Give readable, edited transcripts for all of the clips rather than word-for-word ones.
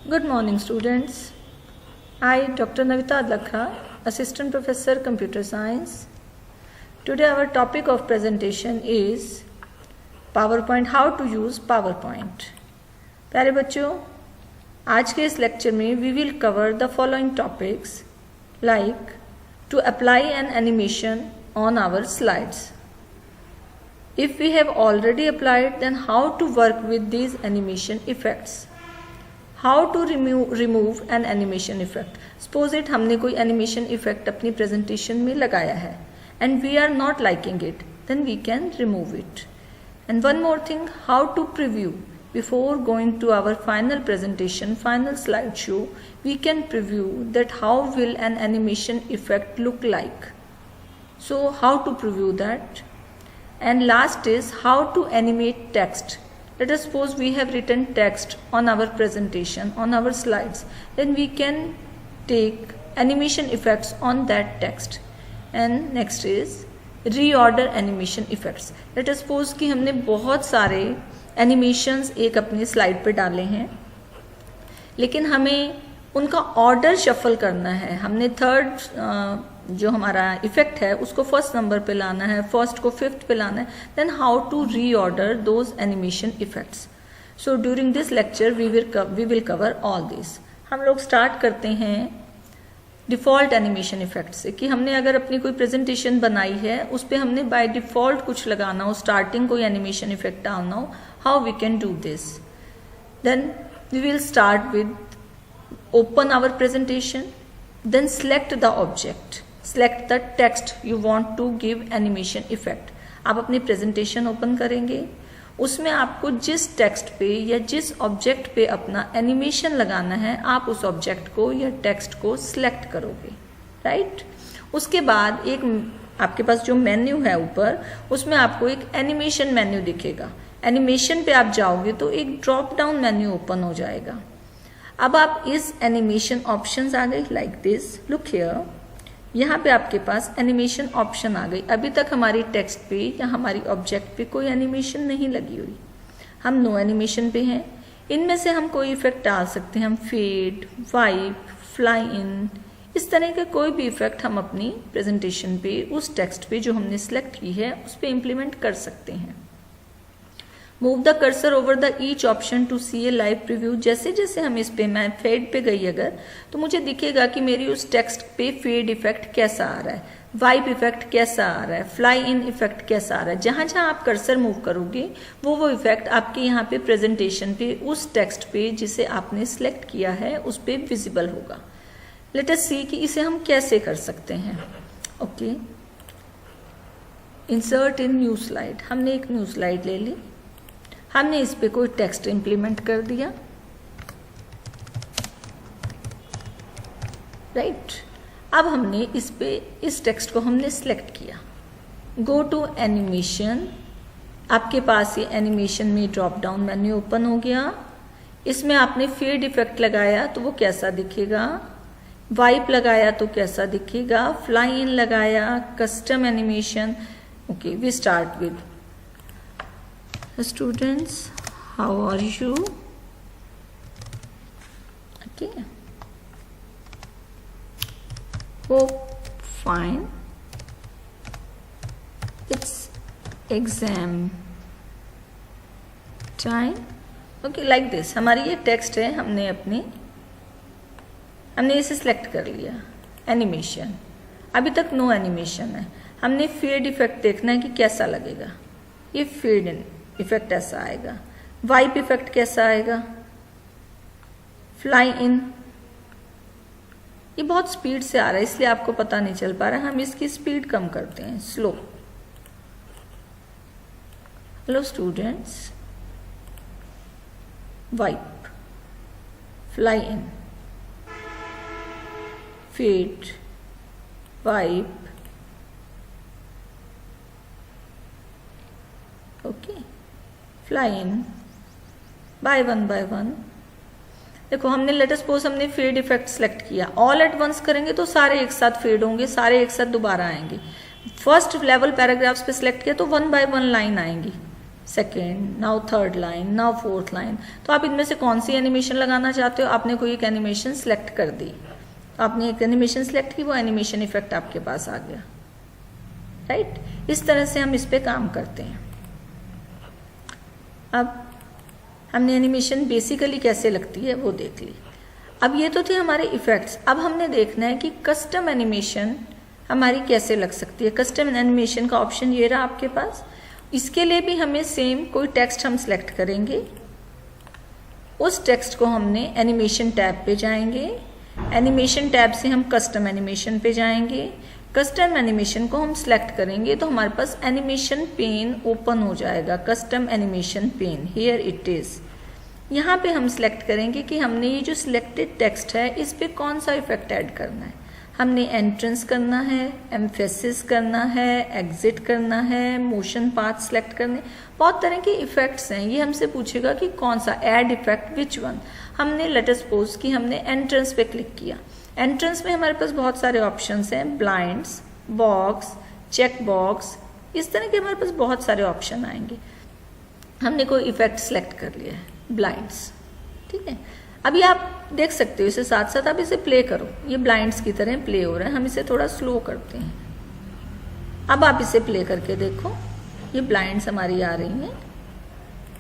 Good morning, students. I, Dr. Navita Adlakha, Assistant Professor, Computer Science. Today our topic of presentation is PowerPoint, how to use PowerPoint. प्यारे बच्चों, आज के इस lecture में we will cover the following topics like to apply an animation on our slides. If we have already applied, then how to work with these animation effects. How to remove an animation effect. Suppose it हमने कोई animation effect अपनी presentation में लगाया है and we are not liking it, then we can remove it. And one more thing, how to preview. Before going to our final presentation, final slideshow, we can preview that how will an animation effect look like. So how to preview that. And last is how to animate text. Let us suppose we have written text on our presentation, on our slides. Then we can take animation effects on that text. And next is reorder animation effects. Let us suppose कि हमने बहुत सारे animations एक अपनी slide पे डाले हैं, लेकिन हमें उनका ऑर्डर शफल करना है. हमने थर्ड जो हमारा इफेक्ट है उसको फर्स्ट नंबर पे लाना है, फर्स्ट को फिफ्थ पे लाना है. Then how to reorder those animation effects. So during this lecture we will cover all this. हम लोग स्टार्ट करते हैं डिफ़ॉल्ट एनिमेशन इफेक्ट से कि हमने अगर अपनी कोई प्रेजेंटेशन बनाई है उस पर हमने बाय डिफ़ॉल्ट कुछ लगाना हो, स्टार्टिंग कोई एनिमेशन इफेक्ट डालना हो. How we can do this. Then we will start with open our presentation, then select the object, select the text you want to give animation effect. आप अपनी presentation open करेंगे, उसमें आपको जिस text पे या जिस object पे अपना animation लगाना है आप उस object को या text को select करोगे, right? उसके बाद एक आपके पास जो menu है ऊपर उसमें आपको एक animation menu दिखेगा. Animation पे आप जाओगे तो एक drop down menu open हो जाएगा. अब आप इस एनिमेशन ऑप्शंस आ गई लाइक दिस. लुक हियर, यहाँ पे आपके पास एनिमेशन ऑप्शन आ गई. अभी तक हमारी टेक्स्ट पे या हमारी ऑब्जेक्ट पे कोई एनिमेशन नहीं लगी हुई, हम नो एनिमेशन पे हैं. इनमें से हम कोई इफेक्ट डाल सकते हैं. हम फेड, वाइप, फ्लाई इन, इस तरह के कोई भी इफेक्ट हम अपनी प्रेजेंटेशन पे उस टेक्स्ट पे जो हमने सिलेक्ट की है उस पर इम्प्लीमेंट कर सकते हैं. Move the cursor over the each option to see a live preview. जैसे जैसे हम इस पे, मैं फेड पे गई अगर, तो मुझे दिखेगा कि मेरी उस टेक्स्ट पे फेड इफेक्ट कैसा आ रहा है, वाइप इफेक्ट कैसा आ रहा है, फ्लाई इन इफेक्ट कैसा आ रहा है. जहां जहां आप कर्सर मूव करोगे वो इफेक्ट आपके यहाँ पे प्रेजेंटेशन पे उस टेक्स्ट पे जिसे आपने सिलेक्ट किया है उस पे विजिबल होगा. लेट अस सी कि इसे हम कैसे कर सकते हैं. ओके, इंसर्ट इन न्यू स्लाइड. हमने एक न्यू स्लाइड ले ली, हमने इस पे कोई टेक्स्ट इंप्लीमेंट कर दिया, राइट. अब हमने इस पे इस टेक्स्ट को हमने सिलेक्ट किया. Go to animation. आपके पास ये एनिमेशन में ड्रॉप डाउन मेन्यू ओपन हो गया. इसमें आपने फेड इफेक्ट लगाया तो वो कैसा दिखेगा, वाइप लगाया तो कैसा दिखेगा, फ्लाई इन लगाया, custom animation. Okay, we start with students, how are you? Okay, hope fine. It's exam time. Okay, like this. हमारी ये टेक्स्ट है, हमने इसे सिलेक्ट कर लिया. एनिमेशन, अभी तक नो एनिमेशन है. हमने फेड इफेक्ट देखना है कि कैसा लगेगा. ये फेड इफेक्ट ऐसा आएगा, वाइप इफेक्ट कैसा आएगा, फ्लाई इन. ये बहुत स्पीड से आ रहा है इसलिए आपको पता नहीं चल पा रहा है. हम इसकी स्पीड कम करते हैं, slow. Hello students, wipe, fly in, fade, wipe. Okay, fly in, by one. देखो हमने लेट अस सपोज हमने फेड इफेक्ट सेलेक्ट किया. ऑल एट वंस करेंगे तो सारे एक साथ फेड होंगे, सारे एक साथ दोबारा आएंगे. फर्स्ट लेवल पैराग्राफ्स पे सिलेक्ट किया तो वन बाय वन लाइन आएंगी. Second, now third line, now fourth line. तो आप इनमें से कौन सी एनिमेशन लगाना चाहते हो? आपने कोई एक एनिमेशन सेलेक्ट कर दी, आपने एक एनिमेशन सेलेक्ट की, वो एनिमेशन इफेक्ट आपके पास आ गया, राइट। इस तरह से हम इस पे काम करते हैं। अब हमने एनिमेशन बेसिकली कैसे लगती है वो देख ली। अब ये तो थे हमारे इफेक्ट्स। अब हमने देखना है कि कस्टम एनिमेशन हमारी कैसे लग सकती है। कस्टम एनिमेशन का ऑप्शन ये रहा आपके पास। इसके लिए भी हमें सेम कोई टेक्स्ट हम सेलेक्ट करेंगे, उस टेक्स्ट को हमने एनिमेशन टैब पे जाएंगे, एनिमेशन टैब से हम कस्टम एनिमेशन पे जाएंगे, कस्टम एनिमेशन को हम सेलेक्ट करेंगे तो हमारे पास एनिमेशन पेन ओपन हो जाएगा, custom animation pane, here it is. यहाँ पे हम सेलेक्ट करेंगे कि हमने ये जो सिलेक्टेड टेक्स्ट है इस पे कौन सा इफेक्ट ऐड करना है। हमने एंट्रेंस करना है, एम्फेसिस करना है, एग्जिट करना है, मोशन पाथ सेलेक्ट करने, बहुत तरह के इफेक्ट्स हैं। ये हमसे पूछेगा कि कौन सा ऐड इफेक्ट विच वन। हमने लेट अस सपोज कि हमने एंट्रेंस पे क्लिक किया। एंट्रेंस में हमारे पास बहुत सारे ऑप्शंस हैं, ब्लाइंड्स, बॉक्स, चेक बॉक्स, इस तरह के हमारे पास बहुत सारे ऑप्शन आएंगे। हमने कोई इफेक्ट सेलेक्ट कर लिया है, ब्लाइंड्स, ठीक है। अभी आप देख सकते हो, इसे साथ साथ आप इसे प्ले करो, ये ब्लाइंड्स की तरह प्ले हो रहा है। हम इसे थोड़ा स्लो करते हैं। अब आप इसे प्ले करके देखो, ये ब्लाइंड्स हमारी आ रही हैं,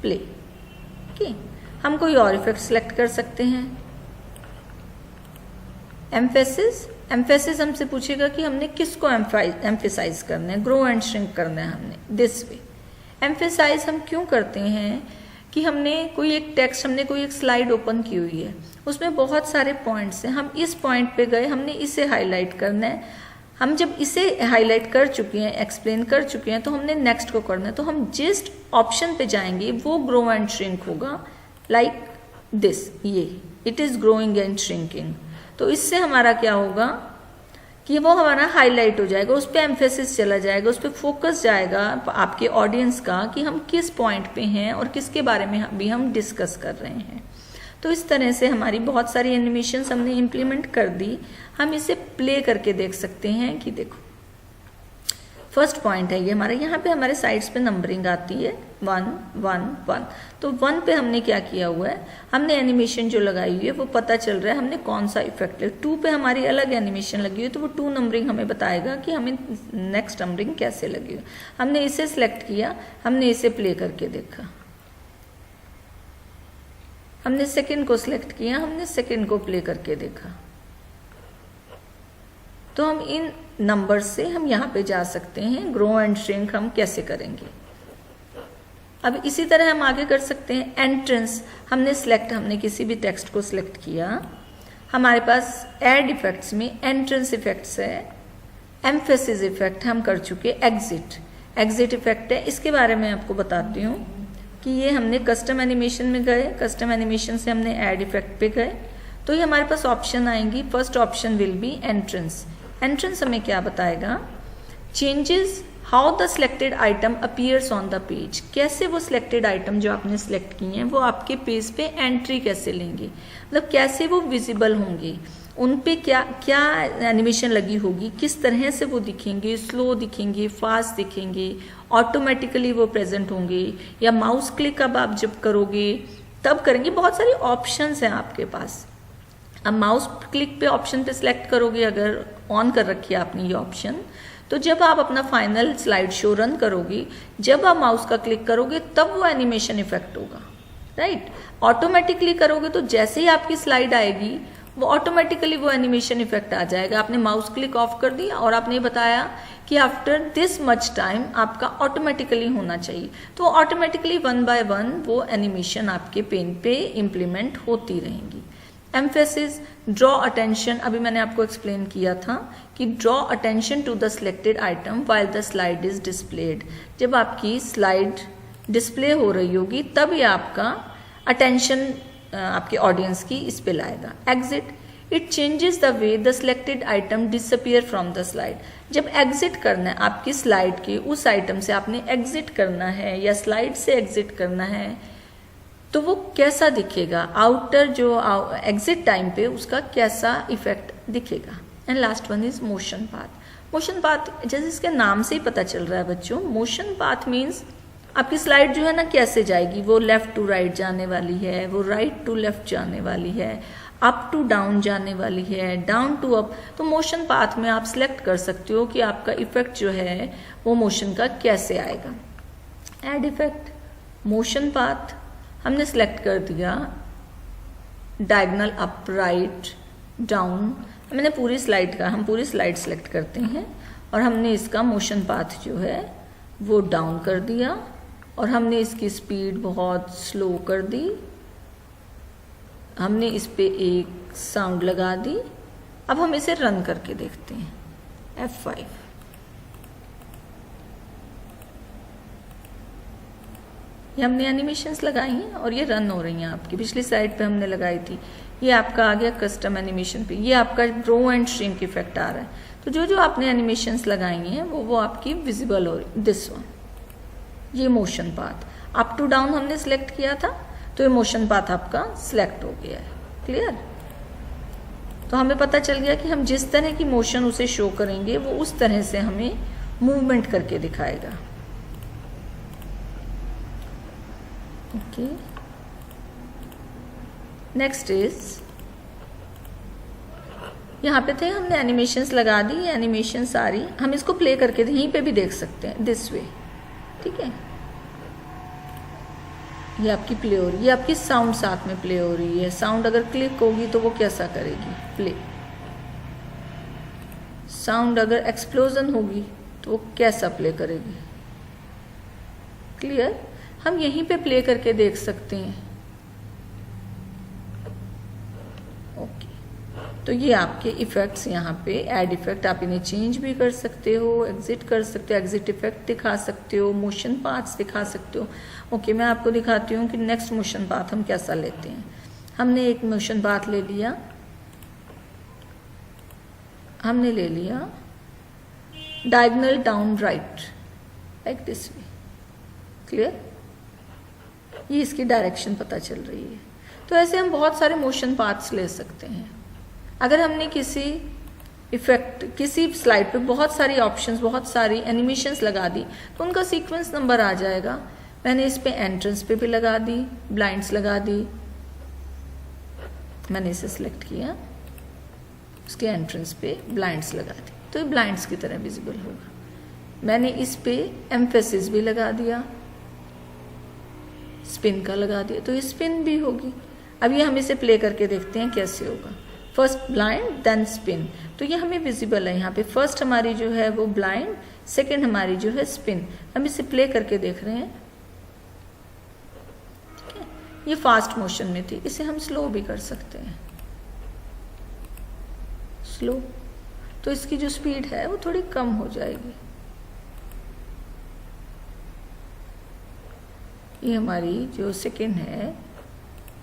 प्ले, ठीक। हम कोई और इफेक्ट सेलेक्ट कर सकते हैं। एम्फेसिस, एम्फेसिस हमसे पूछेगा कि हमने किसको एम्फेसाइज करना है, ग्रो एंड श्रिंक करना है हमने, दिस वे। एम्फेसाइज हम क्यों करते हैं कि हमने कोई एक टेक्स्ट, हमने कोई एक स्लाइड ओपन की हुई है, उसमें बहुत सारे पॉइंट्स हैं, हम इस पॉइंट पे गए, हमने इसे हाईलाइट करना है। हम जब इसे हाईलाइट कर चुके हैं, एक्सप्लेन कर चुके हैं, तो हमने नेक्स्ट को करना है। तो हम जिस ऑप्शन पे जाएंगे वो ग्रो एंड श्रिंक होगा, लाइक दिस, ये it is growing and shrinking. तो इससे हमारा क्या होगा कि वो हमारा हाईलाइट हो जाएगा, उस पर एम्फेसिस चला जाएगा, उस पर फोकस जाएगा आपके ऑडियंस का कि हम किस पॉइंट पे हैं और किसके बारे में अभी हम डिस्कस कर रहे हैं। तो इस तरह से हमारी बहुत सारी एनिमेशंस हमने इम्प्लीमेंट कर दी। हम इसे प्ले करके देख सकते हैं कि देखो, फर्स्ट पॉइंट है ये हमारा, यहाँ पे हमारे साइड्स पे नंबरिंग आती है 1 1 1। तो 1 पे हमने क्या किया हुआ है, हमने एनिमेशन जो लगाई हुई है वो पता चल रहा है हमने कौन सा इफेक्ट है। 2 पे हमारी अलग एनिमेशन लगी हुई है, तो वो 2 नंबरिंग हमें बताएगा कि हमें नेक्स्ट नंबरिंग कैसे लगी हुई। हमने इसे सिलेक्ट किया, हमने इसे प्ले करके देखा। हमने सेकेंड को सिलेक्ट किया, हमने सेकेंड को प्ले करके देखा। तो हम इन नंबर से हम यहाँ पे जा सकते हैं, ग्रो एंड श्रिंक हम कैसे करेंगे। अब इसी तरह हम आगे कर सकते हैं। एंट्रेंस हमने किसी भी टेक्स्ट को सिलेक्ट किया, हमारे पास ऐड इफेक्ट्स में एंट्रेंस इफेक्ट्स है, एम्फेसिस इफेक्ट हम कर चुके, एग्जिट इफेक्ट है। इसके बारे में आपको बताती हूँ कि ये हमने कस्टम एनिमेशन में गए, कस्टम एनिमेशन से हमने ऐड इफेक्ट पे गए, तो ये हमारे पास ऑप्शन आएंगी। First option will be entrance. Entrance हमें क्या बताएगा, changes how the selected item appears on the page. कैसे वो सिलेक्टेड आइटम जो आपने सिलेक्ट किए हैं वो आपके पेज पे एंट्री कैसे लेंगे, मतलब कैसे वो विजिबल होंगे, उन पे क्या क्या एनिमेशन लगी होगी, किस तरह से वो दिखेंगे, स्लो दिखेंगे, फास्ट दिखेंगे, ऑटोमेटिकली वो प्रेजेंट होंगे, या माउस क्लिक अब आप जब करोगे तब करेंगे। बहुत सारी ऑप्शंस हैं आपके पास। अब माउस क्लिक पे ऑप्शन पे सिलेक्ट करोगे, अगर ऑन कर रखी है आपने ये ऑप्शन, तो जब आप अपना फाइनल स्लाइड शो रन करोगे, जब आप माउस का क्लिक करोगे तब वो एनिमेशन इफेक्ट होगा, राइट। ऑटोमेटिकली करोगे तो जैसे ही आपकी स्लाइड आएगी वो ऑटोमेटिकली वो एनिमेशन इफेक्ट आ जाएगा। आपने माउस क्लिक ऑफ कर दिया और आपने बताया कि आफ्टर दिस मच टाइम आपका ऑटोमेटिकली होना चाहिए, तो ऑटोमेटिकली 1 by 1 वो एनिमेशन आपके पेन पे इम्प्लीमेंट होती रहेंगी। एम्फेसिस, ड्रॉ अटेंशन, अभी मैंने आपको एक्सप्लेन किया था कि draw attention to the selected item while the slide is displayed. जब आपकी स्लाइड डिस्प्ले हो रही होगी तब ये आपका अटेंशन आपके ऑडियंस की इस पे लाएगा। Exit, it changes the way the selected item disappear from the slide. जब एग्जिट करना है आपकी स्लाइड के उस आइटम से, आपने एग्जिट करना है या स्लाइड से एग्जिट करना है, तो वो कैसा दिखेगा, आउटर जो एग्जिट टाइम पे उसका कैसा इफेक्ट दिखेगा। And last one is motion path. Motion path जैसे इसके नाम से ही पता चल रहा है बच्चों, मोशन पाथ मीन्स आपकी स्लाइड जो है ना कैसे जाएगी, वो लेफ्ट टू राइट जाने वाली है, वो राइट टू लेफ्ट जाने वाली है, अप टू डाउन जाने वाली है, डाउन टू अप। तो मोशन पाथ में आप सिलेक्ट कर सकते हो कि आपका इफेक्ट जो है वो मोशन का कैसे आएगा। ऐड इफेक्ट, मोशन पाथ हमने सिलेक्ट कर दिया, डायगोनल अप, राइट, डाउन। मैंने पूरी स्लाइड का, हम पूरी स्लाइड सेलेक्ट करते हैं और हमने इसका मोशन पाथ जो है वो डाउन कर दिया और हमने इसकी स्पीड बहुत स्लो कर दी। हमने इस पे एक साउंड लगा दी। अब हम इसे रन करके देखते हैं, F5। ये हमने एनिमेशंस लगाई हैं और ये रन हो रही हैं आपकी। पिछली साइड पे हमने लगाई थी, ये आपका आ गया कस्टम एनिमेशन पे। ये आपका रो एंड श्रिंक इफेक्ट आ रहा है। तो जो जो आपने एनिमेशंस लगाई हैं वो आपकी विजिबल हो रही। दिस वन, ये motion path. Up to down हमने सिलेक्ट किया था तो ये मोशन पाथ आपका सिलेक्ट हो गया है। क्लियर? तो हमें पता चल गया कि हम जिस तरह की मोशन उसे शो करेंगे वो उस तरह से हमें मूवमेंट करके दिखाएगा। ओके, नेक्स्ट इज, यहाँ पे थे हमने एनिमेशंस लगा दी, एनिमेशन सारी। हम इसको प्ले करके यहीं पे भी देख सकते हैं, दिस वे। ठीक है, ये आपकी प्ले हो रही है, ये आपकी साउंड साथ में प्ले हो रही है। साउंड अगर क्लिक होगी तो वो कैसा करेगी, प्ले। साउंड अगर एक्सप्लोजन होगी तो वो कैसा प्ले करेगी। क्लियर? हम यहीं पे प्ले करके देख सकते हैं। ओके, तो ये आपके इफेक्ट्स यहाँ पे, ऐड इफेक्ट, आप इन्हें चेंज भी कर सकते हो, एग्जिट कर सकते हो, एग्जिट इफेक्ट दिखा सकते हो, मोशन पाथ्स दिखा सकते हो। ओके, मैं आपको दिखाती हूँ कि नेक्स्ट मोशन पाथ हम कैसा लेते हैं। हमने एक मोशन पाथ ले लिया, हमने ले लिया diagonal down right, like this way. Clear? ये इसकी डायरेक्शन पता चल रही है। तो ऐसे हम बहुत सारे मोशन पाथ्स ले सकते हैं। अगर हमने किसी इफेक्ट, किसी स्लाइड पे बहुत सारी ऑप्शंस, बहुत सारी एनिमेशंस लगा दी तो उनका सीक्वेंस नंबर आ जाएगा। मैंने इस पे एंट्रेंस पे भी लगा दी, ब्लाइंड्स लगा दी, मैंने इसे सिलेक्ट किया, उसके एंट्रेंस पे ब्लाइंड्स लगा दी तो ये ब्लाइंड्स की तरह विजिबल होगा। मैंने इस पे एम्फेसिस भी लगा दिया, स्पिन का लगा दिया तो ये स्पिन भी होगी। अब ये हम इसे प्ले करके देखते हैं कैसे होगा। फर्स्ट ब्लाइंड देन स्पिन, तो ये हमें विजिबल है यहाँ पे। फर्स्ट हमारी जो है वो ब्लाइंड, सेकंड हमारी जो है स्पिन। हम इसे प्ले करके देख रहे हैं। ठीक है, ये फास्ट मोशन में थी, इसे हम स्लो भी कर सकते हैं। स्लो, तो इसकी जो स्पीड है वो थोड़ी कम हो जाएगी। ये हमारी जो सेकंड है,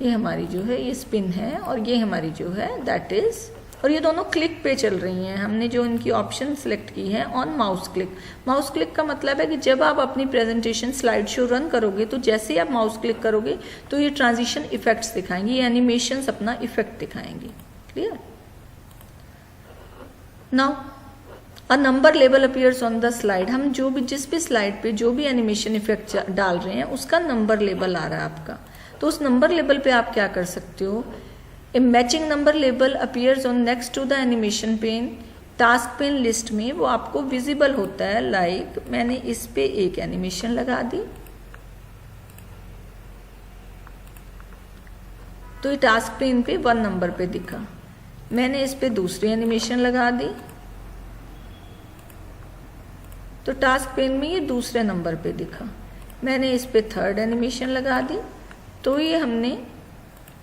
ये हमारी जो है ये स्पिन है और ये हमारी जो है दैट इज, और ये दोनों क्लिक पे चल रही हैं। हमने जो इनकी ऑप्शन सेलेक्ट की है on mouse click. Mouse click का मतलब है कि जब आप अपनी प्रेजेंटेशन स्लाइड शो रन करोगे तो जैसे ही आप माउस क्लिक करोगे तो ये ट्रांजिशन इफेक्ट्स दिखाएंगे, ये एनिमेशंस अपना इफेक्ट दिखाएंगे। Clear? Now a number label appears on the slide. हम जो भी, जिस भी स्लाइड पे जो भी एनिमेशन इफेक्ट डाल रहे हैं उसका नंबर लेबल आ रहा है आपका। तो उस नंबर लेबल पे आप क्या कर सकते हो, a matching number label appears on next to the animation pane. Task pane list में वो आपको विजिबल होता है। लाइक मैंने इस पे एक एनिमेशन लगा दी तो ये टास्क पेन पे 1 नंबर पे दिखा। मैंने इस पे दूसरी एनिमेशन लगा दी तो टास्क पेन में ये दूसरे नंबर पे दिखा। मैंने इस पे थर्ड एनिमेशन लगा दी तो ये हमने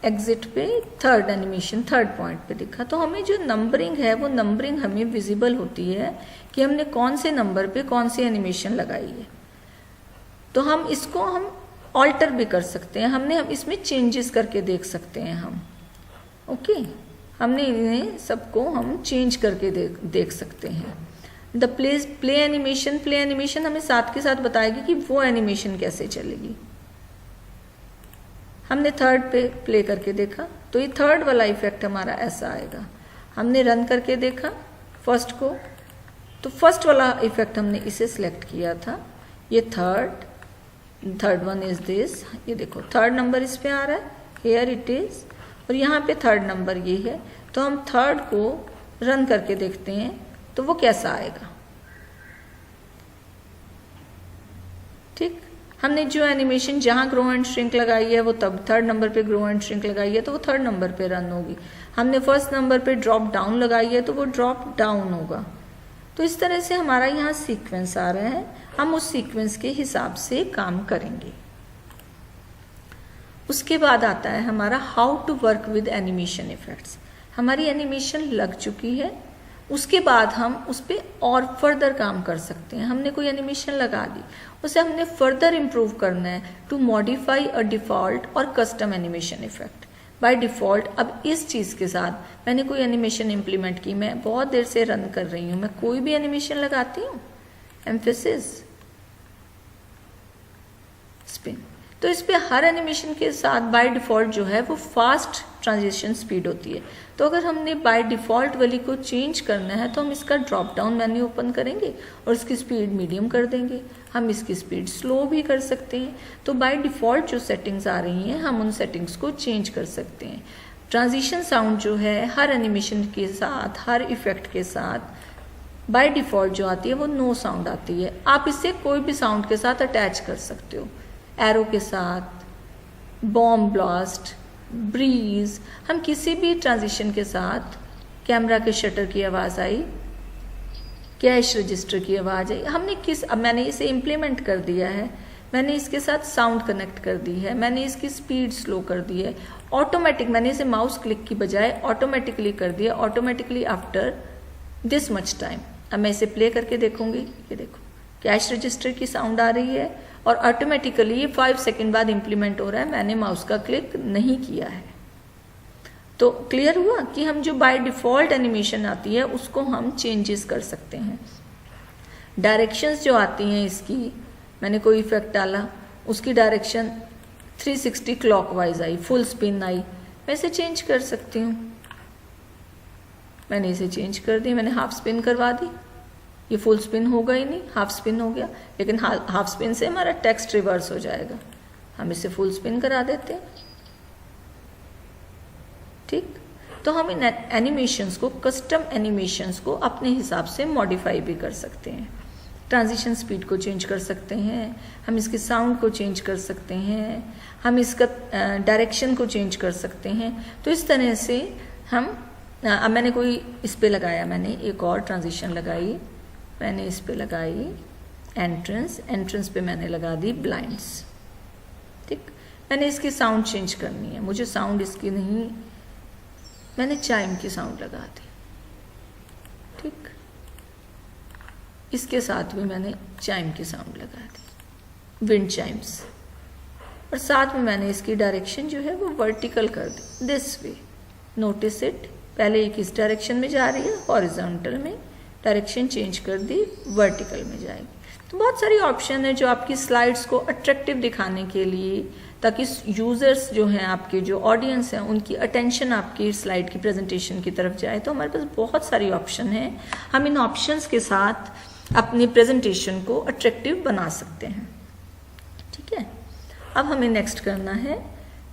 एग्जिट पे थर्ड एनिमेशन थर्ड पॉइंट पे दिखा। तो हमें जो नंबरिंग है वो नंबरिंग हमें विजिबल होती है कि हमने कौन से नंबर पे कौन सी एनिमेशन लगाई है। तो हम इसको हम ऑल्टर भी कर सकते हैं, हम इसमें चेंजेस करके देख सकते हैं हम। ओके, हमने इन्हें सबको हम चेंज करके देख सकते हैं। द प्ले एनिमेशन हमें साथ के साथ बताएगी कि वो एनिमेशन कैसे चलेगी। हमने थर्ड पे प्ले करके देखा तो ये थर्ड वाला इफेक्ट हमारा ऐसा आएगा। हमने रन करके देखा फर्स्ट को तो फर्स्ट वाला इफेक्ट हमने इसे सिलेक्ट किया था, ये third, third one is this, ये देखो थर्ड नंबर इस पे आ रहा है, हेयर इट इज, और यहाँ पे थर्ड नंबर ये है। तो हम थर्ड को रन करके देखते हैं तो वो कैसा आएगा। ठीक, हमने जो एनिमेशन जहाँ ग्रो एंड श्रिंक लगाई है वो तब थर्ड नंबर पे ग्रो एंड श्रिंक लगाई है तो वो थर्ड नंबर पे रन होगी। हमने फर्स्ट नंबर पे ड्रॉप डाउन लगाई है तो वो ड्रॉप डाउन होगा। तो इस तरह से हमारा यहाँ सीक्वेंस आ रहा है, हम उस सीक्वेंस के हिसाब से काम करेंगे। उसके बाद आता है हमारा how to work with animation effects. हमारी एनिमेशन लग चुकी है, उसके बाद हम उस पर और फर्दर काम कर सकते हैं। हमने कोई एनिमेशन लगा दी, उसे हमने फर्दर इम्प्रूव करना है टू मॉडिफाई अ डिफॉल्ट और custom animation effect. By default अब इस चीज़ के साथ मैंने कोई एनिमेशन इम्प्लीमेंट की, मैं बहुत देर से रन कर रही हूँ, मैं कोई भी एनिमेशन लगाती हूँ, एम्फेसिस, स्पिन, तो इस पे हर एनिमेशन के साथ बाय डिफ़ॉल्ट जो है वो फास्ट ट्रांजिशन स्पीड होती है। तो अगर हमने बाय डिफ़ॉल्ट वाली को चेंज करना है तो हम इसका ड्रॉप डाउन मेन्यू ओपन करेंगे और इसकी स्पीड मीडियम कर देंगे। हम इसकी स्पीड स्लो भी कर सकते हैं। तो बाय डिफ़ॉल्ट जो सेटिंग्स आ रही हैं हम उन सेटिंग्स को चेंज कर सकते हैं। ट्रांजिशन साउंड जो है हर एनिमेशन के साथ, हर इफेक्ट के साथ बाय डिफ़ॉल्ट जो आती है वो नो साउंड आती है। आप इसे कोई भी साउंड के साथ अटैच कर सकते हो, एरो के साथ, बॉम्ब ब्लास्ट, ब्रीज, हम किसी भी ट्रांजिशन के साथ, कैमरा के शटर की आवाज़ आई, कैश रजिस्टर की आवाज़ आई, हमने अब मैंने इसे इम्प्लीमेंट कर दिया है, मैंने इसके साथ साउंड कनेक्ट कर दी है, मैंने इसकी स्पीड स्लो कर दी है, ऑटोमेटिक मैंने इसे माउस क्लिक की बजाय ऑटोमेटिकली कर दिया, automatically after this much time. अब मैं इसे प्ले करके देखूंगी, ये देखो कैश रजिस्टर की साउंड आ रही है और ऑटोमेटिकली ये 5 सेकेंड बाद इम्प्लीमेंट हो रहा है, मैंने माउस का क्लिक नहीं किया है। तो क्लियर हुआ कि हम जो बाय डिफ़ॉल्ट एनिमेशन आती है उसको हम चेंजेस कर सकते हैं। डायरेक्शंस जो आती हैं इसकी, मैंने कोई इफेक्ट डाला, उसकी डायरेक्शन 360 क्लॉकवाइज आई, फुल स्पिन आई, मैं इसे चेंज कर सकती हूँ। मैंने इसे चेंज कर दी, मैंने हाफ स्पिन करवा दी, ये फुल स्पिन होगा ही नहीं, हाफ स्पिन हो गया, लेकिन हाफ स्पिन से हमारा टेक्स्ट रिवर्स हो जाएगा। हम इसे फुल स्पिन करा देते हैं। ठीक, तो हम इन एनिमेशंस को, कस्टम एनिमेशंस को अपने हिसाब से मॉडिफाई भी कर सकते हैं। ट्रांजिशन स्पीड को चेंज कर सकते हैं, हम इसके साउंड को चेंज कर सकते हैं, हम इसका डायरेक्शन को चेंज कर सकते हैं। तो इस तरह से हम, अब मैंने कोई इस पे लगाया, मैंने एक और ट्रांजिशन लगाई, मैंने इस पे लगाई एंट्रेंस, एंट्रेंस पे मैंने लगा दी ब्लाइंड्स। ठीक, मैंने इसकी साउंड चेंज करनी है, मुझे साउंड इसकी नहीं, मैंने चाइम की साउंड लगा दी। ठीक, इसके साथ भी मैंने चाइम की साउंड लगा दी, विंड चाइम्स, और साथ में मैंने इसकी डायरेक्शन जो है वो वर्टिकल कर दी, दिस वे। नोटिस इट, पहले ये किस डायरेक्शन में जा रही है, हॉरिजॉन्टल में, डायरेक्शन चेंज कर दी, वर्टिकल में जाएगी। तो बहुत सारी ऑप्शन है जो आपकी स्लाइड्स को अट्रैक्टिव दिखाने के लिए, ताकि यूजर्स जो हैं आपके, जो ऑडियंस हैं, उनकी अटेंशन आपकी स्लाइड की प्रेजेंटेशन की तरफ जाए। तो हमारे पास बहुत सारी ऑप्शन है, हम इन ऑप्शंस के साथ अपनी प्रेजेंटेशन को अट्रैक्टिव बना सकते हैं। ठीक है, अब हमें नेक्स्ट करना है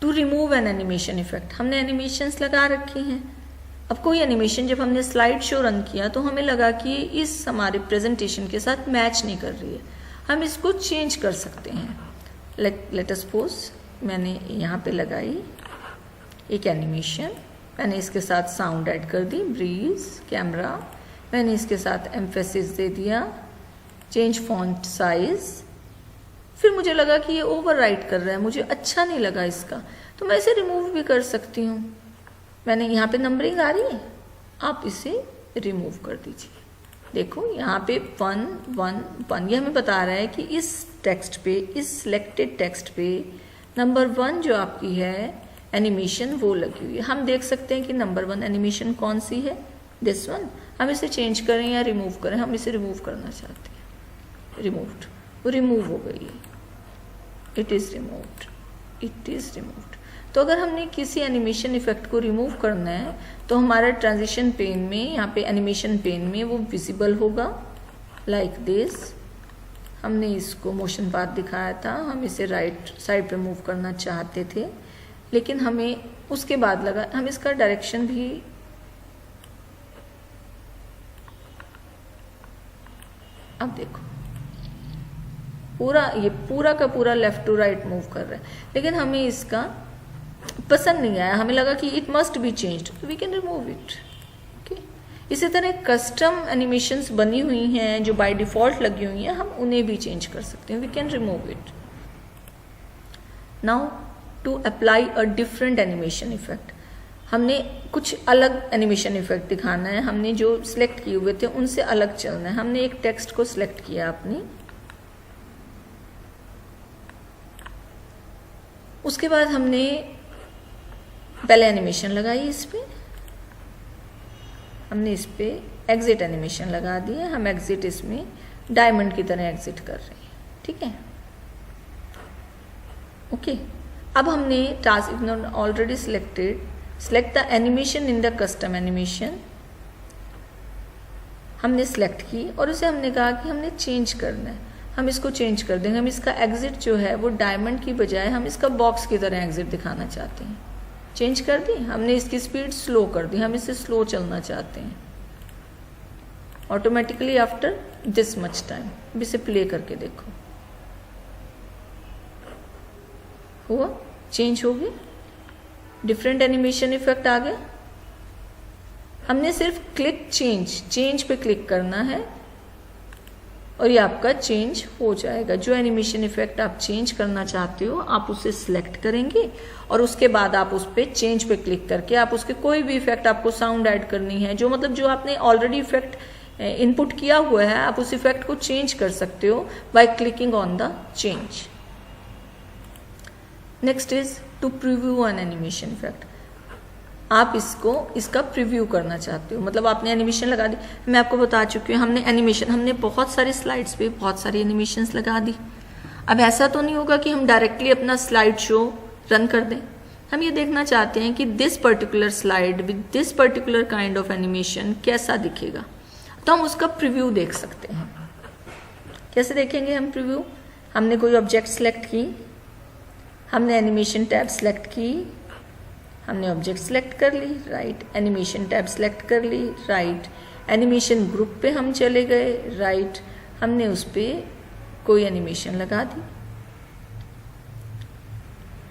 to remove an animation effect. हमने एनिमेशंस लगा रखी हैं, अब कोई एनिमेशन जब हमने स्लाइड शो रन किया तो हमें लगा कि इस हमारे प्रेजेंटेशन के साथ मैच नहीं कर रही है, हम इसको चेंज कर सकते हैं। लेट अस सपोज मैंने यहाँ पे लगाई एक एनिमेशन, मैंने इसके साथ साउंड ऐड कर दी, ब्रीज, कैमरा, मैंने इसके साथ एम्फेसिस दे दिया, चेंज फॉन्ट साइज, फिर मुझे लगा कि ये ओवरराइट कर रहा है, मुझे अच्छा नहीं लगा इसका, तो मैं इसे रिमूव भी कर सकती हूँ। मैंने यहाँ पे नंबरिंग आ रही है, आप इसे रिमूव कर दीजिए। देखो यहाँ पे 1 1 1, ये हमें बता रहा है कि इस टेक्स्ट पे, इस सिलेक्टेड टेक्स्ट पे नंबर 1 जो आपकी है एनिमेशन वो लगी हुई है। हम देख सकते हैं कि नंबर 1 एनिमेशन कौन सी है, दिस वन। हम इसे चेंज करें या रिमूव करें, हम इसे रिमूव करना चाहते हैं, रिमूव्ड, वो रिमूव हो गई है, it is removed, it is removed. तो अगर हमने किसी एनिमेशन इफेक्ट को रिमूव करना है तो हमारा ट्रांजिशन पेन में, यहाँ पे एनिमेशन पेन में वो विजिबल होगा लाइक दिस। हमने इसको मोशन पाथ दिखाया था, हम इसे राइट साइड पे मूव करना चाहते थे, लेकिन हमें उसके बाद लगा हम इसका डायरेक्शन भी अब देखो ये पूरा का पूरा लेफ्ट टू राइट मूव कर रहा है, लेकिन हमें इसका पसंद नहीं आया, हमें लगा कि it must be changed, we can remove it. इसी तरह कस्टम एनिमेशंस बनी हुई हैं जो बाय डिफॉल्ट लगी हुई हैं, हम उन्हें भी चेंज कर सकते हैं, we can remove it. Now to apply a different animation effect, हमने कुछ अलग एनिमेशन इफेक्ट दिखाना है, हमने जो सिलेक्ट किए हुए थे उनसे अलग चलना है। हमने एक टेक्स्ट को सिलेक्ट किया अपनी, उसके बाद हमने पहले एनिमेशन लगाई, इस पे हमने इस पे एग्जिट एनिमेशन लगा दी है, हम एग्जिट इसमें डायमंड की तरह एग्जिट कर रहे हैं, ठीक है, ओके। अब हमने task already select the animation in the custom animation, हमने सेलेक्ट की और उसे हमने कहा कि हमने चेंज करना है, हम इसको चेंज कर देंगे। हम इसका एग्जिट जो है वो डायमंड की बजाय हम इसका बॉक्स की तरह एग्जिट दिखाना चाहते हैं, चेंज कर दी, हमने इसकी स्पीड स्लो कर दी, हम इसे स्लो चलना चाहते हैं automatically after this much time. अब इसे प्ले करके देखो, हुआ, चेंज हो गया, डिफरेंट एनिमेशन इफेक्ट आ गया। हमने सिर्फ क्लिक चेंज पे क्लिक करना है और ये आपका चेंज हो जाएगा। जो एनिमेशन इफेक्ट आप चेंज करना चाहते हो आप उसे सिलेक्ट करेंगे और उसके बाद आप उस पर चेंज पे क्लिक करके आप उसके कोई भी इफेक्ट, आपको साउंड ऐड करनी है, जो मतलब जो आपने ऑलरेडी इफेक्ट इनपुट किया हुआ है, आप उस इफेक्ट को चेंज कर सकते हो by clicking on the change. Next is to preview an animation effect, आप इसका प्रीव्यू करना चाहते हो, मतलब आपने एनिमेशन लगा दी। मैं आपको बता चुकी हूँ हमने बहुत सारी स्लाइड्स पे बहुत सारी एनिमेशंस लगा दी। अब ऐसा तो नहीं होगा कि हम डायरेक्टली अपना स्लाइड शो रन कर दें, हम ये देखना चाहते हैं कि this particular slide with this particular kind of animation कैसा दिखेगा, तो हम उसका प्रीव्यू देख सकते हैं। कैसे देखेंगे हम प्रीव्यू? हमने कोई ऑब्जेक्ट सेलेक्ट की, हमने एनिमेशन टैब सेलेक्ट की, हमने ऑब्जेक्ट सेलेक्ट कर ली, राइट, एनिमेशन टैब सेलेक्ट कर ली, राइट, एनिमेशन ग्रुप पे हम चले गए, राइट, हमने उस पर कोई एनिमेशन लगा दी,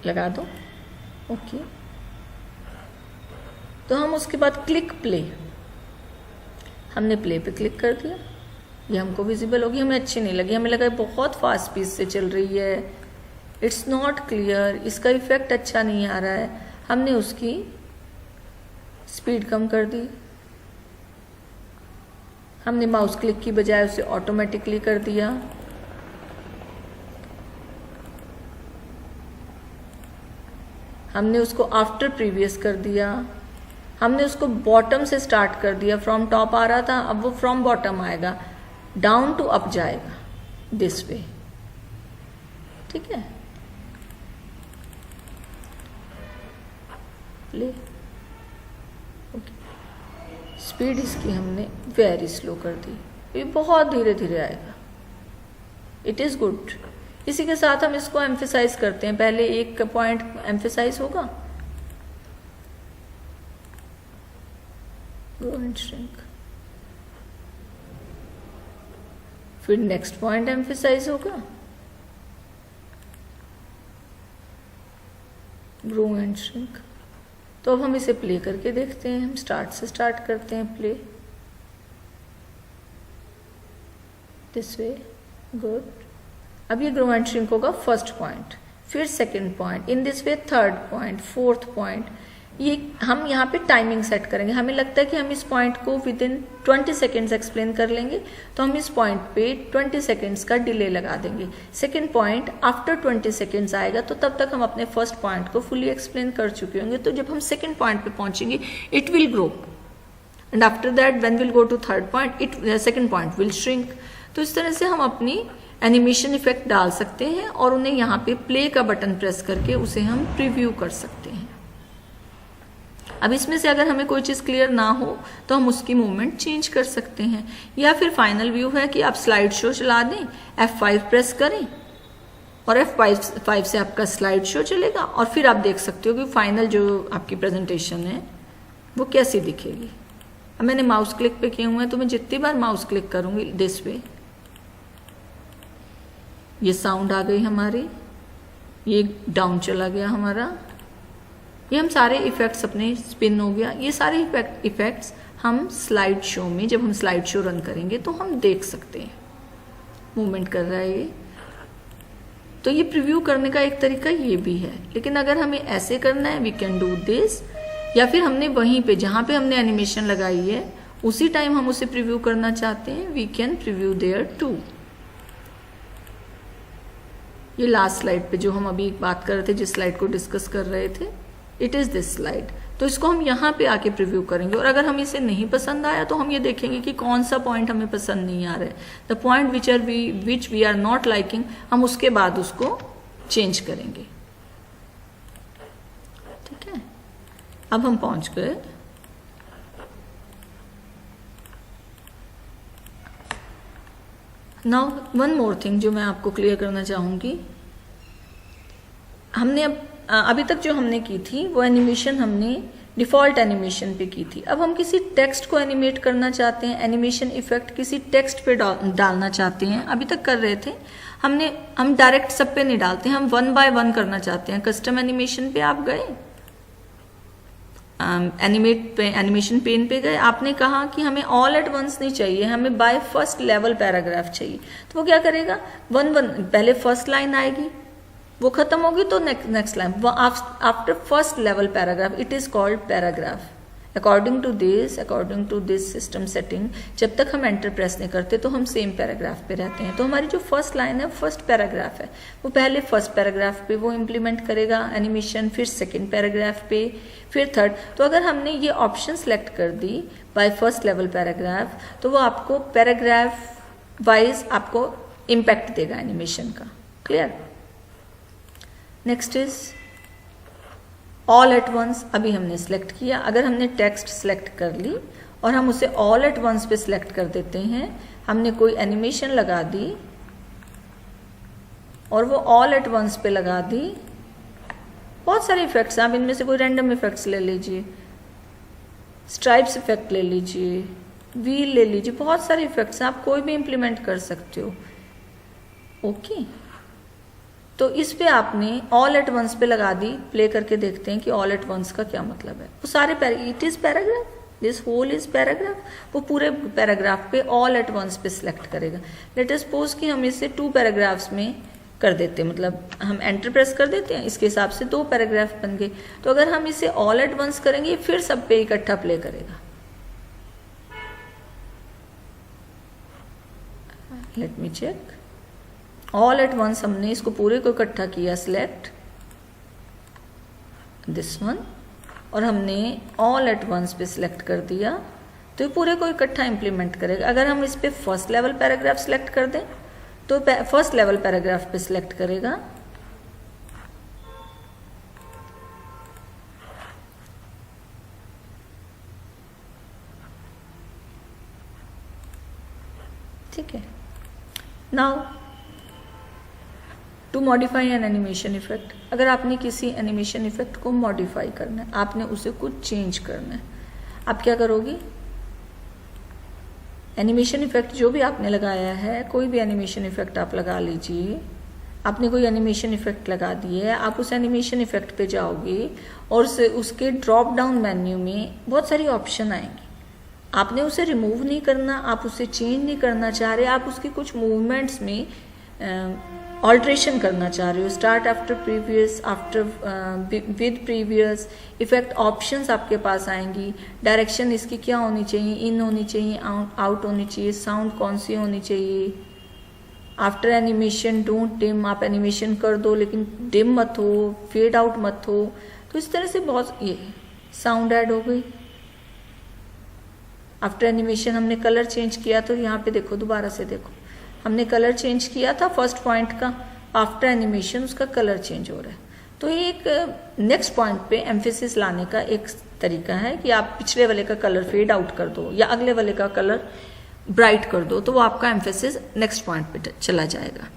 लगा दो, ओके। तो हम उसके बाद क्लिक प्ले, हमने प्ले पे क्लिक कर दिया, ये हमको विजिबल होगी, हमें अच्छी नहीं लगी, हमें लगा बहुत फास्ट स्पीड से चल रही है, इट्स नॉट क्लियर, इसका इफेक्ट अच्छा नहीं आ रहा है, हमने उसकी स्पीड कम कर दी, हमने माउस क्लिक की बजाय उसे ऑटोमेटिकली कर दिया, हमने उसको आफ्टर प्रीवियस कर दिया, हमने उसको बॉटम से स्टार्ट कर दिया, फ्रॉम टॉप आ रहा था अब वो फ्रॉम बॉटम आएगा, डाउन टू अप जाएगा, दिस वे, ठीक है, प्ले, ओके। स्पीड इसकी हमने वेरी स्लो कर दी, ये बहुत धीरे धीरे आएगा, इट इज गुड। इसी के साथ हम इसको एम्फेसाइज करते हैं, पहले एक पॉइंट एम्फेसाइज होगा, ग्रो एंड श्रिंक, फिर नेक्स्ट पॉइंट एम्फेसाइज होगा, ग्रो एंड श्रिंक। तो अब हम इसे प्ले करके देखते हैं, हम स्टार्ट से स्टार्ट करते हैं प्ले, दिस वे, गुड। अब ये ग्रो एंड श्रिंक होगा फर्स्ट पॉइंट, फिर second point, in this way third point, fourth point. ये हम यहाँ पे टाइमिंग सेट करेंगे, हमें लगता है कि हम इस पॉइंट को विद इन 20 सेकेंड्स एक्सप्लेन कर लेंगे, तो हम इस पॉइंट पे 20 सेकेंड्स का डिले लगा देंगे। सेकेंड पॉइंट आफ्टर 20 सेकेंड्स आएगा, तो तब तक हम अपने फर्स्ट पॉइंट को फुली एक्सप्लेन कर चुके होंगे, तो जब हम सेकेंड पॉइंट पे पहुंचेंगे it will grow, and after that when will go to third point second point will shrink. तो इस तरह से हम अपनी एनिमेशन इफेक्ट डाल सकते हैं और उन्हें यहाँ पे प्ले का बटन प्रेस करके उसे हम प्रीव्यू कर सकते हैं। अब इसमें से अगर हमें कोई चीज़ क्लियर ना हो तो हम उसकी मूवमेंट चेंज कर सकते हैं, या फिर फाइनल व्यू है कि आप स्लाइड शो चला दें, F5 प्रेस करें और F5 से आपका स्लाइड शो चलेगा और फिर आप देख सकते हो कि फाइनल जो आपकी प्रेजेंटेशन है वो कैसी दिखेगी। अब मैंने माउस क्लिक पे किए हुए हैं तो मैं जितनी बार माउस क्लिक करूंगी दिस वे, ये साउंड आ गई हमारी, ये डाउन चला गया हमारा, ये हम सारे इफेक्ट्स अपने स्पिन हो गया, ये सारे इफेक्ट्स हम स्लाइड शो में जब हम स्लाइड शो रन करेंगे तो हम देख सकते हैं मूवमेंट कर रहा है ये। तो ये प्रीव्यू करने का एक तरीका ये भी है, लेकिन अगर हमें ऐसे करना है वी कैन डू दिस, या फिर हमने वहीं पे जहां पे हमने एनिमेशन लगाई है उसी टाइम हम उसे प्रीव्यू करना चाहते हैं, we can preview there too. ये लास्ट स्लाइड पे जो हम अभी बात कर रहे थे, जिस स्लाइड को डिस्कस कर रहे थे, इट इज दिस स्लाइड। तो इसको हम यहाँ पे आके प्रीव्यू करेंगे और अगर हमें इसे नहीं पसंद आया तो हम ये देखेंगे कि कौन सा पॉइंट हमें पसंद नहीं आ रहा है, the point which we are not liking, हम उसके बाद उसको चेंज करेंगे। ठीक है, अब हम पहुंच गए नाउ वन मोर थिंग जो मैं आपको क्लियर करना चाहूंगी। हमने अभी तक जो हमने की थी वो एनिमेशन हमने डिफॉल्ट एनिमेशन पे की थी। अब हम किसी टेक्स्ट को एनिमेट करना चाहते हैं, एनिमेशन इफेक्ट किसी टेक्स्ट पे डालना चाहते हैं। अभी तक कर रहे थे हम डायरेक्ट सब पे नहीं डालते, हम वन बाय वन करना चाहते हैं। कस्टम एनिमेशन पे आप गए, एनिमेशन पेन पे गए, आपने कहा कि हमें ऑल एट वंस नहीं चाहिए, हमें बाय फर्स्ट लेवल पैराग्राफ चाहिए। तो वो क्या करेगा, वन पहले फर्स्ट लाइन आएगी, वो खत्म होगी तो next line, after first level paragraph, it is called paragraph. According to this system setting, जब तक हम एंटर प्रेस नहीं करते तो हम सेम पैराग्राफ पे रहते हैं। तो हमारी जो फर्स्ट लाइन है फर्स्ट पैराग्राफ है, वो पहले फर्स्ट पैराग्राफ पे वो इम्प्लीमेंट करेगा एनिमेशन, फिर सेकेंड पैराग्राफ पे, फिर थर्ड। तो अगर हमने ये ऑप्शन सेलेक्ट कर दी बाय फर्स्ट लेवल पैराग्राफ, तो वो आपको पैराग्राफ वाइज आपको इम्पैक्ट देगा एनिमेशन का। Clear? Next is all at once. अभी हमने सेलेक्ट किया, अगर हमने टेक्स्ट सेलेक्ट कर ली और हम उसे ऑल एट वंस पे सेलेक्ट कर देते हैं, हमने कोई एनिमेशन लगा दी और वो ऑल एट वंस पे लगा दी, बहुत सारे इफेक्ट्स, आप इनमें से कोई रैंडम इफेक्ट्स ले लीजिए, स्ट्राइप्स इफेक्ट ले लीजिए, व्हील ले लीजिए, बहुत सारे इफेक्ट्स आप कोई भी इंप्लीमेंट कर सकते हो। ओके, तो इस पे आपने ऑल एट वंस पे लगा दी। प्ले करके देखते हैं कि ऑल एट वंस का क्या मतलब है। वो सारे it is paragraph, this whole is paragraph, वो पूरे पैराग्राफ पे ऑल एट वंस पे सिलेक्ट करेगा। लेट अस सपोज कि हम इसे 2 पैराग्राफ्स में कर देते हैं, मतलब हम एंटर प्रेस कर देते हैं, इसके हिसाब से 2 पैराग्राफ बन गए। तो अगर हम इसे ऑल एट वंस करेंगे फिर सब पे इकट्ठा प्ले करेगा। Let me check, all at once हमने इसको पूरे को इकट्ठा किया, सिलेक्ट दिस वन, और हमने ऑल एट वंस पे सिलेक्ट कर दिया तो ये पूरे को इकट्ठा इंप्लीमेंट करेगा। अगर हम इस पे फर्स्ट लेवल पैराग्राफ सिलेक्ट कर दें तो फर्स्ट लेवल पैराग्राफ पे सिलेक्ट करेगा। ठीक है, now to modify an animation effect. अगर आपने किसी एनिमेशन इफेक्ट को मॉडिफाई करना है, आपने उसे कुछ चेंज करना है, आप क्या करोगे, एनिमेशन इफेक्ट जो भी आपने लगाया है, कोई भी एनिमेशन इफेक्ट आप लगा लीजिए। आपने कोई एनिमेशन इफेक्ट लगा दिए है, आप उस एनिमेशन इफेक्ट पे जाओगे और उसके ड्रॉप डाउन मेन्यू में बहुत सारी ऑप्शन आएंगी। आपने उसे रिमूव नहीं करना, आप उसे चेंज नहीं करना चाह रहे, आप उसकी कुछ मूवमेंट्स में ऑल्ट्रेशन करना चाह रहे हो, start after previous, after with previous, effect options आपके पास आएंगी। डायरेक्शन इसकी क्या होनी चाहिए, इन होनी चाहिए, आउट होनी चाहिए, साउंड कौन सी होनी चाहिए। आफ्टर एनिमेशन डोंट डिम, आप एनिमेशन कर दो लेकिन डिम मत हो, फेड आउट मत हो। तो इस तरह से बहुत, ये साउंड ऐड हो गई। आफ्टर एनिमेशन हमने कलर चेंज किया, तो यहाँ पे देखो, दोबारा से देखो, हमने कलर चेंज किया था फर्स्ट पॉइंट का, आफ्टर एनिमेशन उसका कलर चेंज हो रहा है। तो ये एक नेक्स्ट पॉइंट पे एम्फेसिस लाने का एक तरीका है कि आप पिछले वाले का कलर फेड आउट कर दो या अगले वाले का कलर ब्राइट कर दो, तो वो आपका एम्फेसिस नेक्स्ट पॉइंट पे चला जाएगा।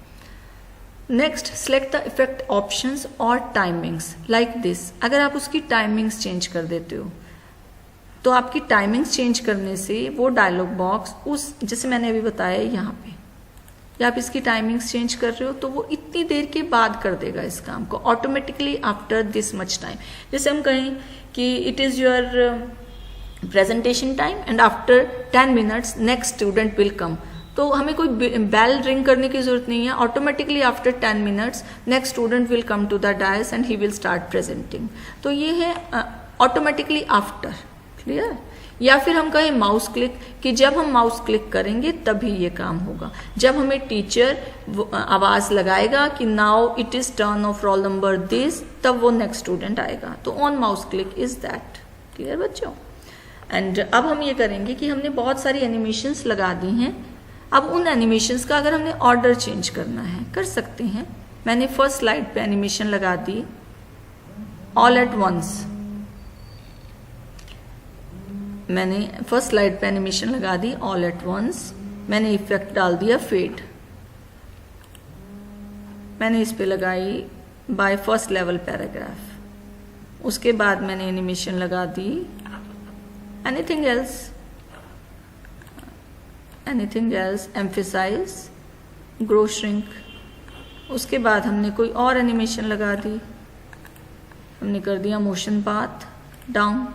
Next, select the effect options और टाइमिंग्स लाइक दिस। अगर आप उसकी टाइमिंग्स चेंज कर देते हो तो आपकी टाइमिंग्स चेंज करने से वो डायलॉग बॉक्स उस, जैसे मैंने अभी बताया यहाँ पे, या आप इसकी टाइमिंग्स चेंज कर रहे हो तो वो इतनी देर के बाद कर देगा इस काम को automatically after this much time. जैसे हम कहें कि it is your presentation time and after 10 minutes next student will कम, तो हमें कोई बेल रिंग करने की जरूरत नहीं है। Automatically after 10 minutes next student will come to the dais and he will start presenting. तो ये है ऑटोमेटिकली आफ्टर, क्लियर। या फिर हम कहें माउस क्लिक, कि जब हम माउस क्लिक करेंगे तभी ये काम होगा। जब हमें टीचर आवाज लगाएगा कि now it is turn off roll number this, तब वो नेक्स्ट स्टूडेंट आएगा। तो on mouse click is that, clear बच्चों। एंड अब हम ये करेंगे कि हमने बहुत सारी एनिमेशंस लगा दी हैं। अब उन एनिमेशंस का अगर हमने ऑर्डर चेंज करना है, कर सकते हैं। मैंने फर्स्ट स्लाइड पे एनिमेशन लगा दी ऑल एट वंस, मैंने फर्स्ट स्लाइड पे एनिमेशन लगा दी ऑल एट वंस। मैंने इफेक्ट डाल दिया फेड, मैंने इस पे लगाई बाय फर्स्ट लेवल पैराग्राफ। उसके बाद मैंने एनिमेशन लगा दी anything else, emphasise, grow shrink. उसके बाद हमने कोई और एनिमेशन लगा दी, हमने कर दिया motion path down.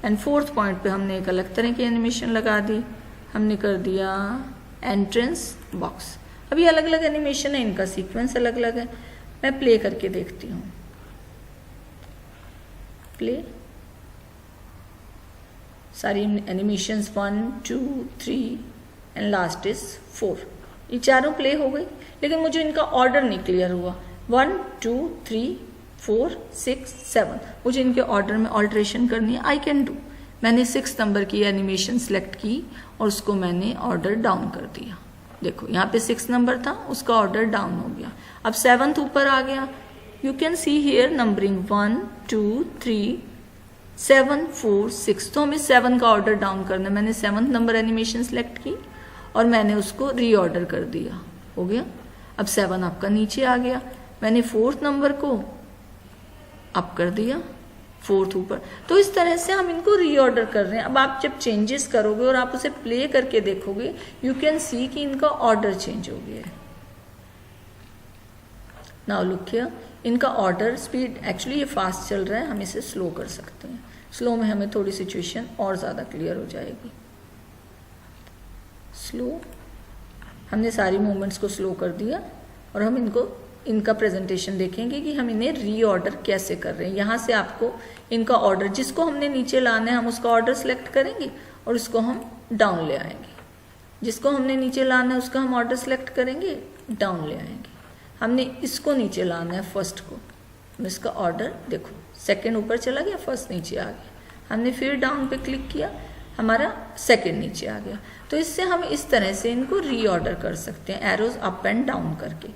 And fourth point पे हमने एक अलग तरह की एनिमेशन लगा दी, हमने कर दिया एंट्रेंस बॉक्स। अभी अलग अलग एनिमेशन है, इनका सीक्वेंस अलग अलग है। मैं प्ले करके देखती हूँ, प्ले। सारी एनिमेशंस 1, 2, 3 एंड लास्ट इज 4, ये चारों प्ले हो गई। लेकिन मुझे इनका ऑर्डर नहीं क्लियर हुआ। 1, 2, 3, 4, 6, 7, मुझे इनके ऑर्डर में ऑल्ट्रेशन करनी है। I can do. मैंने 6 नंबर की एनिमेशन सेलेक्ट की और उसको मैंने ऑर्डर डाउन कर दिया। देखो यहाँ पे 6 नंबर था, उसका ऑर्डर डाउन हो गया। अब 7th ऊपर आ गया। You can see here numbering 1, 2, 3, 7, 4, 6। तो हमें 7 का ऑर्डर डाउन करना है। मैंने 7th नंबर एनिमेशन सेलेक्ट की और मैंने उसको रीऑर्डर कर दिया, हो गया। अब 7 आपका नीचे आ गया। मैंने 4th नंबर को अप कर दिया, 4th ऊपर। तो इस तरह से हम इनको रीऑर्डर कर रहे हैं। अब आप जब चेंजेस करोगे और आप उसे प्ले करके देखोगे, यू कैन सी कि इनका ऑर्डर चेंज हो गया है। नाउ लुक हियर, इनका ऑर्डर स्पीड, एक्चुअली ये फास्ट चल रहा है, हम इसे स्लो कर सकते हैं। स्लो में हमें थोड़ी सिचुएशन और ज़्यादा क्लियर हो जाएगी। स्लो, हमने सारी मूवमेंट्स को स्लो कर दिया और हम इनका प्रेजेंटेशन देखेंगे कि हम इन्हें रीऑर्डर कैसे कर रहे हैं। यहाँ से आपको इनका ऑर्डर, जिसको हमने नीचे लाना है हम उसका ऑर्डर सेलेक्ट करेंगे और उसको हम डाउन ले आएंगे। जिसको हमने नीचे लाना है उसका हम ऑर्डर सेलेक्ट करेंगे, डाउन ले आएंगे। हमने इसको नीचे लाना है, फर्स्ट को, हम इसका ऑर्डर, देखो 2nd ऊपर चला गया, 1st नीचे आ गया। हमने फिर डाउन पे क्लिक किया, हमारा 2nd नीचे आ गया। तो इससे हम इस तरह से इनको रीऑर्डर कर सकते हैं, एरोज अप एंड डाउन करके।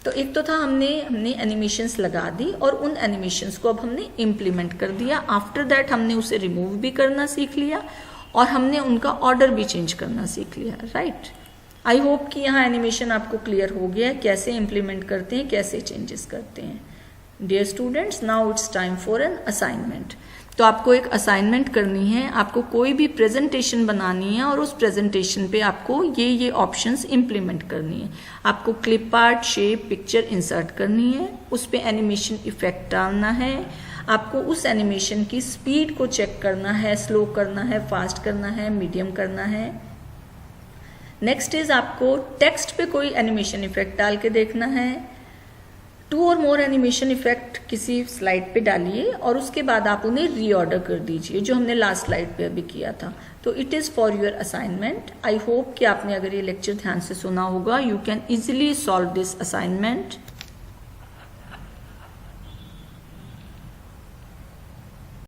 तो एक तो था हमने एनिमेशंस लगा दी और उन एनिमेशंस को अब हमने इम्प्लीमेंट कर दिया। आफ्टर दैट हमने उसे रिमूव भी करना सीख लिया और हमने उनका ऑर्डर भी चेंज करना सीख लिया, राइट। आई होप कि यहाँ एनिमेशन आपको क्लियर हो गया, कैसे इम्प्लीमेंट करते हैं, कैसे चेंजेस करते हैं। Dear students, now it's time for an assignment. तो आपको एक असाइनमेंट करनी है, आपको कोई भी प्रेजेंटेशन बनानी है और उस प्रेजेंटेशन पे आपको ये ऑप्शंस इम्प्लीमेंट करनी है। आपको clip art, shape, picture insert करनी है, उस पे एनिमेशन इफेक्ट डालना है, आपको उस एनिमेशन की स्पीड को चेक करना है, स्लो करना है, फास्ट करना है, मीडियम करना है। नेक्स्ट इज आपको टेक्स्ट पे कोई एनिमेशन इफेक्ट डाल के देखना है। 2 और मोर एनिमेशन इफेक्ट किसी स्लाइड पे डालिए और उसके बाद आप उन्हें रीऑर्डर कर दीजिए, जो हमने लास्ट स्लाइड पे अभी किया था। तो it is for your assignment. I hope कि आपने अगर ये लेक्चर ध्यान से सुना होगा, you can easily solve this assignment.